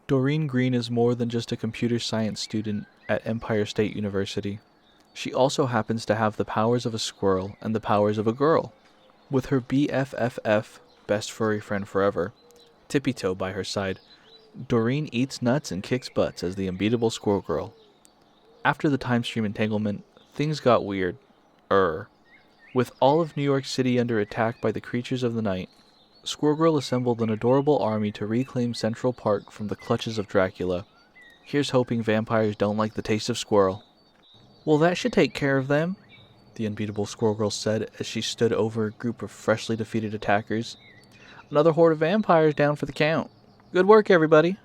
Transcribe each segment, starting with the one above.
Doreen Green is more than just a computer science student at Empire State University. She also happens to have the powers of a squirrel and the powers of a girl. With her BFFF, best furry friend forever, Tippy Toe by her side, Doreen eats nuts and kicks butts as the unbeatable Squirrel Girl. After the time stream entanglement, things got weird. With all of New York City under attack by the creatures of the night, Squirrel Girl assembled an adorable army to reclaim Central Park from the clutches of Dracula. Here's hoping vampires don't like the taste of squirrel. Well, that should take care of them, the unbeatable Squirrel Girl said as she stood over a group of freshly defeated attackers. Another horde of vampires down for the count. Good work, everybody.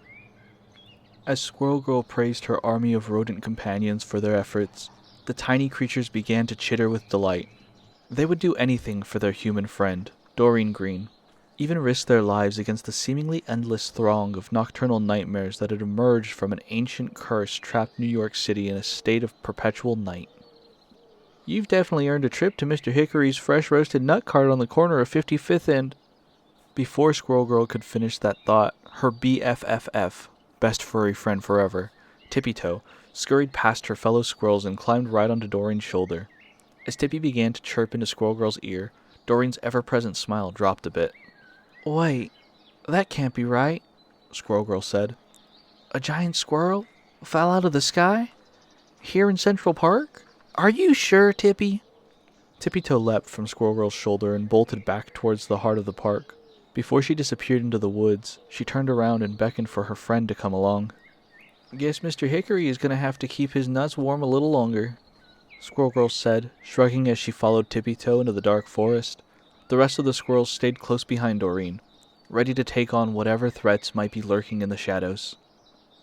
As Squirrel Girl praised her army of rodent companions for their efforts, the tiny creatures began to chitter with delight. They would do anything for their human friend, Doreen Green, even risk their lives against the seemingly endless throng of nocturnal nightmares that had emerged from an ancient curse trapped New York City in a state of perpetual night. You've definitely earned a trip to Mr. Hickory's fresh roasted nut cart on the corner of 55th and... Before Squirrel Girl could finish that thought, her BFFF, best furry friend forever, Tippy Toe, scurried past her fellow squirrels and climbed right onto Doreen's shoulder. As Tippy began to chirp into Squirrel Girl's ear, Doreen's ever-present smile dropped a bit. Wait, that can't be right, Squirrel Girl said. A giant squirrel fell out of the sky? Here in Central Park? Are you sure, Tippy? Tippy Toe leapt from Squirrel Girl's shoulder and bolted back towards the heart of the park. Before she disappeared into the woods, she turned around and beckoned for her friend to come along. Guess Mr. Hickory is going to have to keep his nuts warm a little longer, Squirrel Girl said, shrugging as she followed Tippy Toe into the dark forest. The rest of the squirrels stayed close behind Doreen, ready to take on whatever threats might be lurking in the shadows.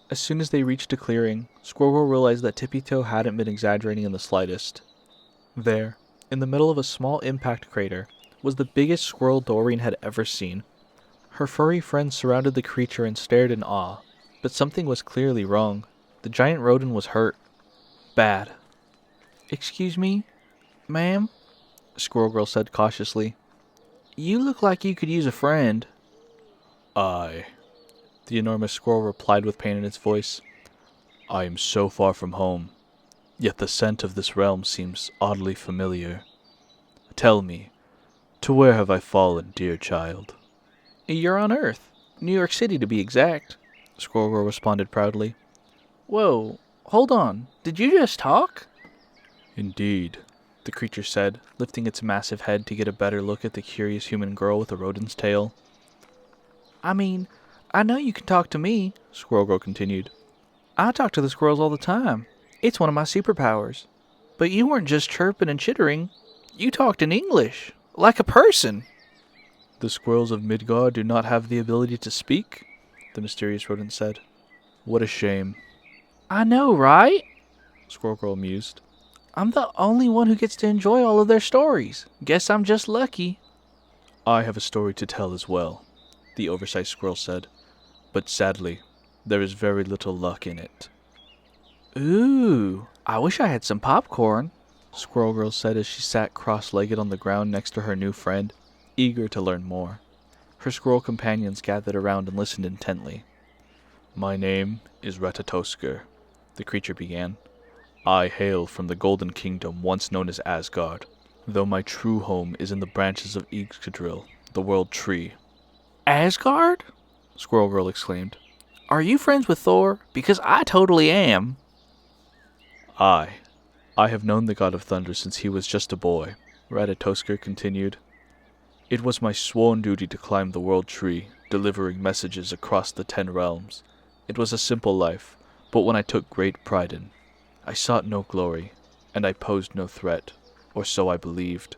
As soon as they reached a clearing, Squirrel Girl realized that Tippy Toe hadn't been exaggerating in the slightest. There, in the middle of a small impact crater, was the biggest squirrel Doreen had ever seen. Her furry friends surrounded the creature and stared in awe, but something was clearly wrong. The giant rodent was hurt. Bad. Excuse me, ma'am? Squirrel Girl said cautiously. You look like you could use a friend. Aye, the enormous squirrel replied with pain in its voice. I am so far from home, yet the scent of this realm seems oddly familiar. Tell me, to where have I fallen, dear child? You're on Earth, New York City to be exact, Squirrel Girl responded proudly. Whoa, hold on, did you just talk? Indeed, the creature said, lifting its massive head to get a better look at the curious human girl with a rodent's tail. I mean, I know you can talk to me, Squirrel Girl continued. I talk to the squirrels all the time. It's one of my superpowers. But you weren't just chirping and chittering. You talked in English, like a person. The squirrels of Midgard do not have the ability to speak, the mysterious rodent said. What a shame. I know, right? Squirrel Girl mused. I'm the only one who gets to enjoy all of their stories. Guess I'm just lucky. I have a story to tell as well, the oversized squirrel said. But sadly, there is very little luck in it. Ooh, I wish I had some popcorn, Squirrel Girl said as she sat cross-legged on the ground next to her new friend, eager to learn more. Her squirrel companions gathered around and listened intently. My name is Ratatosker, the creature began. I hail from the Golden Kingdom once known as Asgard, though my true home is in the branches of Yggdrasil, the world tree. Asgard? Squirrel Girl exclaimed. Are you friends with Thor? Because I totally am. I have known the god of thunder since he was just a boy, Ratatosker continued. It was my sworn duty to climb the world tree, delivering messages across the 10 realms. It was a simple life, but one I took great pride in. I sought no glory, and I posed no threat, or so I believed.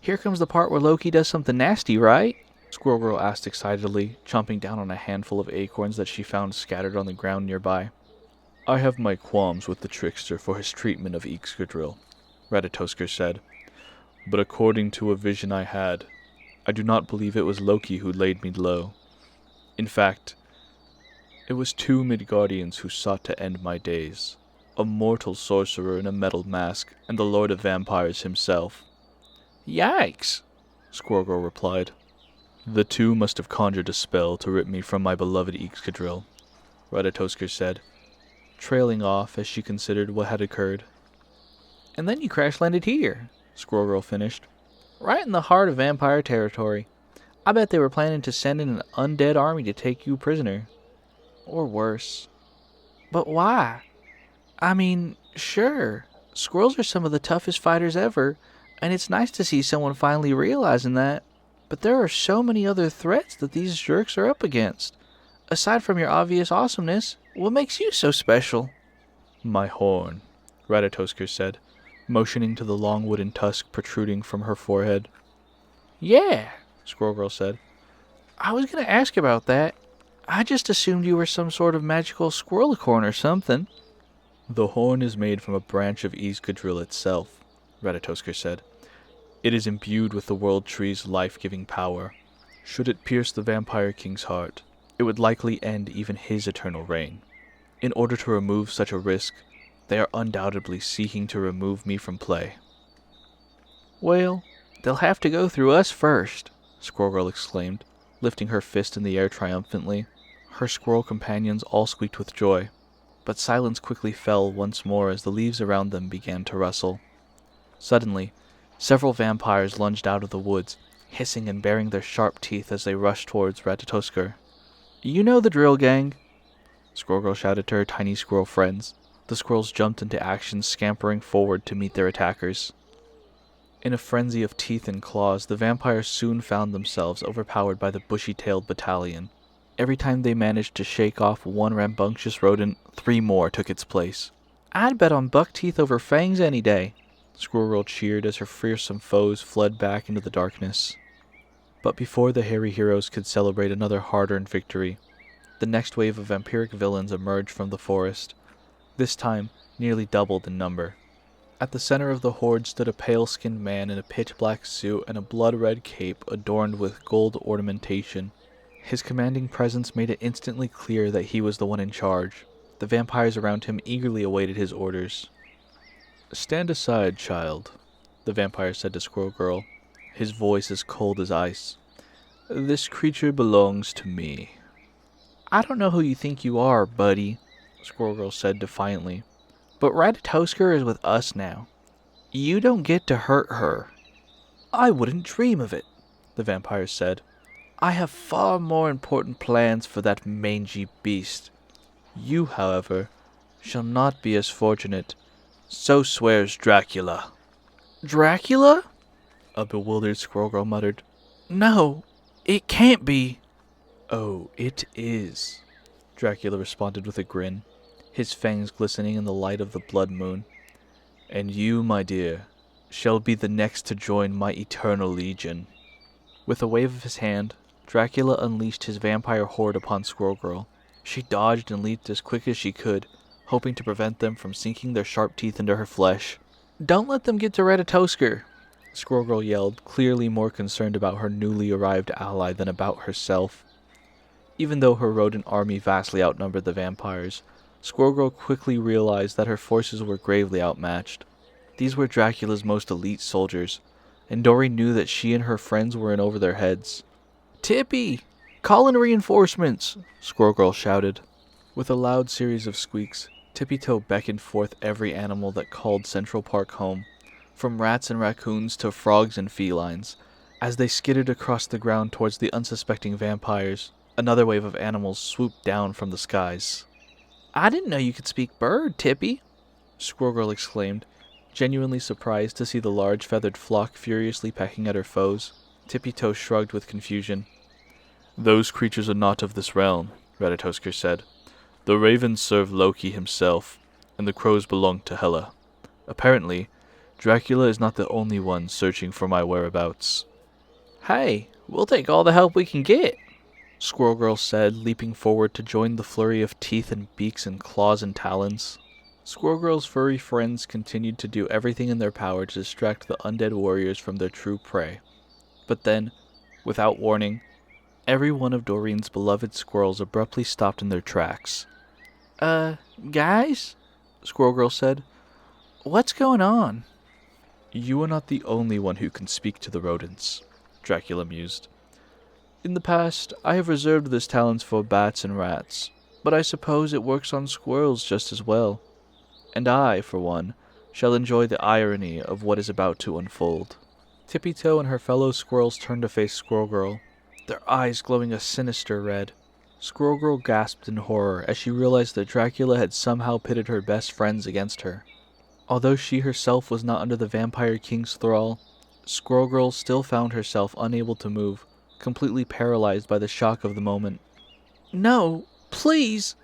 Here comes the part where Loki does something nasty, right? Squirrel Girl asked excitedly, chomping down on a handful of acorns that she found scattered on the ground nearby. I have my qualms with the trickster for his treatment of Yggdrasil, Ratatosker said. But according to a vision I had, I do not believe it was Loki who laid me low. In fact, it was 2 Midgardians who sought to end my days. A mortal sorcerer in a metal mask, and the Lord of Vampires himself. Yikes, Squirrel Girl replied. The 2 must have conjured a spell to rip me from my beloved Yggdrasil, Ratatoskr said, trailing off as she considered what had occurred. And then you crash-landed here, Squirrel Girl finished. Right in the heart of vampire territory. I bet they were planning to send in an undead army to take you prisoner. Or worse. But why? I mean, sure, squirrels are some of the toughest fighters ever, and it's nice to see someone finally realizing that. But there are so many other threats that these jerks are up against. Aside from your obvious awesomeness, what makes you so special? My horn, Ratatoskr said, motioning to the long wooden tusk protruding from her forehead. Yeah, Squirrel Girl said. I was going to ask about that. I just assumed you were some sort of magical squirrelicorn or something. The horn is made from a branch of Escadrille itself, Ratatoskr said. It is imbued with the World Tree's life-giving power. Should it pierce the Vampire King's heart, it would likely end even his eternal reign. In order to remove such a risk, they are undoubtedly seeking to remove me from play. Well, they'll have to go through us first, Squirrel Girl exclaimed, lifting her fist in the air triumphantly. Her squirrel companions all squeaked with joy, but silence quickly fell once more as the leaves around them began to rustle. Suddenly, several vampires lunged out of the woods, hissing and baring their sharp teeth as they rushed towards Ratatoskr. You know the drill, gang, Squirrel Girl shouted to her tiny squirrel friends. The squirrels jumped into action, scampering forward to meet their attackers. In a frenzy of teeth and claws, the vampires soon found themselves overpowered by the bushy-tailed battalion. Every time they managed to shake off one rambunctious rodent, 3 more took its place. I'd bet on buck teeth over fangs any day, Squirrel Girl cheered as her fearsome foes fled back into the darkness. But before the hairy heroes could celebrate another hard-earned victory, the next wave of vampiric villains emerged from the forest, this time nearly doubled in number. At the center of the horde stood a pale-skinned man in a pitch-black suit and a blood-red cape adorned with gold ornamentation. His commanding presence made it instantly clear that he was the one in charge. The vampires around him eagerly awaited his orders. Stand aside, child, the vampire said to Squirrel Girl, his voice as cold as ice. This creature belongs to me. I don't know who you think you are, buddy, Squirrel Girl said defiantly, but Ratatoskr is with us now. You don't get to hurt her. I wouldn't dream of it, the vampire said. I have far more important plans for that mangy beast. You, however, shall not be as fortunate. So swears Dracula. Dracula? A bewildered Squirrel Girl muttered. No, it can't be. Oh, it is, Dracula responded with a grin, his fangs glistening in the light of the blood moon. And you, my dear, shall be the next to join my eternal legion. With a wave of his hand, Dracula unleashed his vampire horde upon Squirrel Girl. She dodged and leaped as quick as she could, hoping to prevent them from sinking their sharp teeth into her flesh. Don't let them get to Ratatoskr, Squirrel Girl yelled, clearly more concerned about her newly arrived ally than about herself. Even though her rodent army vastly outnumbered the vampires, Squirrel Girl quickly realized that her forces were gravely outmatched. These were Dracula's most elite soldiers, and Dory knew that she and her friends were in over their heads. Tippy! Call in reinforcements! Squirrel Girl shouted. With a loud series of squeaks, Tippy-Toe beckoned forth every animal that called Central Park home, from rats and raccoons to frogs and felines. As they skidded across the ground towards the unsuspecting vampires, another wave of animals swooped down from the skies. I didn't know you could speak bird, Tippy, Squirrel Girl exclaimed, genuinely surprised to see the large feathered flock furiously pecking at her foes. Tippy-Toe shrugged with confusion. Those creatures are not of this realm, Ratatoskr said. The ravens serve Loki himself, and the crows belong to Hela. Apparently, Dracula is not the only one searching for my whereabouts. Hey, we'll take all the help we can get, Squirrel Girl said, leaping forward to join the flurry of teeth and beaks and claws and talons. Squirrel Girl's furry friends continued to do everything in their power to distract the undead warriors from their true prey. But then, without warning, every one of Doreen's beloved squirrels abruptly stopped in their tracks. Guys? Squirrel Girl said. What's going on? You are not the only one who can speak to the rodents, Dracula mused. In the past, I have reserved this talent for bats and rats, but I suppose it works on squirrels just as well. And I, for one, shall enjoy the irony of what is about to unfold." Tippy Toe and her fellow squirrels turned to face Squirrel Girl, their eyes glowing a sinister red. Squirrel Girl gasped in horror as she realized that Dracula had somehow pitted her best friends against her. Although she herself was not under the Vampire King's thrall, Squirrel Girl still found herself unable to move, completely paralyzed by the shock of the moment. "No, please!"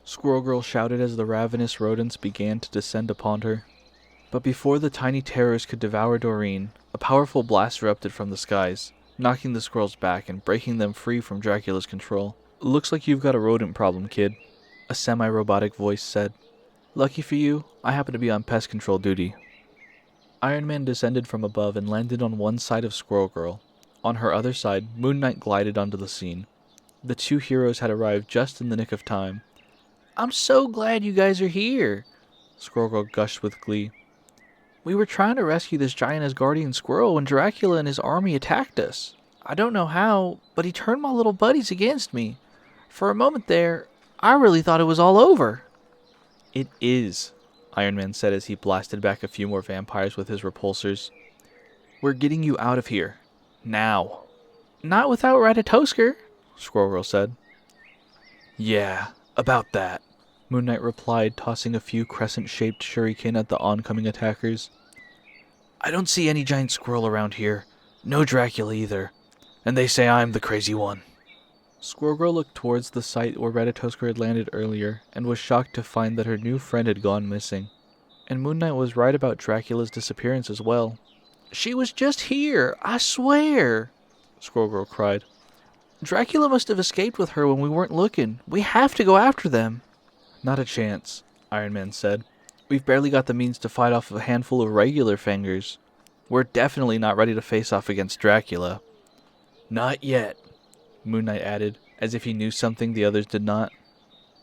Squirrel Girl shouted as the ravenous rodents began to descend upon her. But before the tiny terrors could devour Doreen, a powerful blast erupted from the skies, knocking the squirrels back and breaking them free from Dracula's control. "Looks like you've got a rodent problem, kid," a semi-robotic voice said. "Lucky for you, I happen to be on pest control duty." Iron Man descended from above and landed on one side of Squirrel Girl. On her other side, Moon Knight glided onto the scene. The two heroes had arrived just in the nick of time. "I'm so glad you guys are here," Squirrel Girl gushed with glee. "We were trying to rescue this giant Asgardian squirrel when Dracula and his army attacked us. I don't know how, but he turned my little buddies against me. For a moment there, I really thought it was all over." "It is," Iron Man said as he blasted back a few more vampires with his repulsors. "We're getting you out of here. Now." "Not without Ratatosker," Squirrel Girl said. "Yeah, about that," Moon Knight replied, tossing a few crescent-shaped shuriken at the oncoming attackers. "I don't see any giant squirrel around here. No Dracula either. And they say I'm the crazy one." Squirrel Girl looked towards the site where Ratatosker had landed earlier and was shocked to find that her new friend had gone missing. And Moon Knight was right about Dracula's disappearance as well. "She was just here, I swear," Squirrel Girl cried. "Dracula must have escaped with her when we weren't looking. We have to go after them." "Not a chance," Iron Man said. "We've barely got the means to fight off a handful of regular fangers. We're definitely not ready to face off against Dracula." "Not yet," Moon Knight added, as if he knew something the others did not.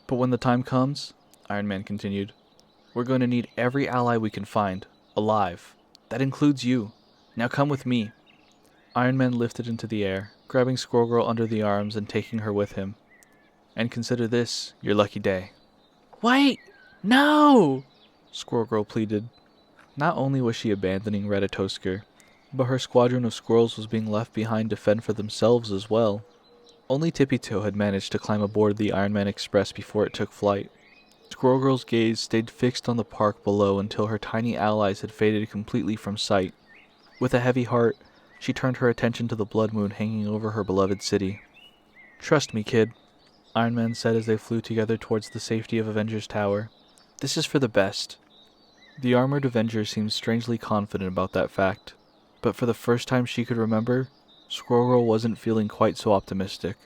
"But when the time comes," Iron Man continued, "we're going to need every ally we can find, alive. That includes you. Now come with me." Iron Man lifted into the air, grabbing Squirrel Girl under the arms and taking her with him. "And consider this your lucky day." "Wait! No!" Squirrel Girl pleaded. Not only was she abandoning Ratatosker, but her squadron of squirrels was being left behind to fend for themselves as well. Only Tippy Toe had managed to climb aboard the Iron Man Express before it took flight. Squirrel Girl's gaze stayed fixed on the park below until her tiny allies had faded completely from sight. With a heavy heart, she turned her attention to the blood moon hanging over her beloved city. "Trust me, kid," Iron Man said as they flew together towards the safety of Avengers Tower. "This is for the best." The armored Avenger seemed strangely confident about that fact, but for the first time she could remember, Squirrel Girl wasn't feeling quite so optimistic.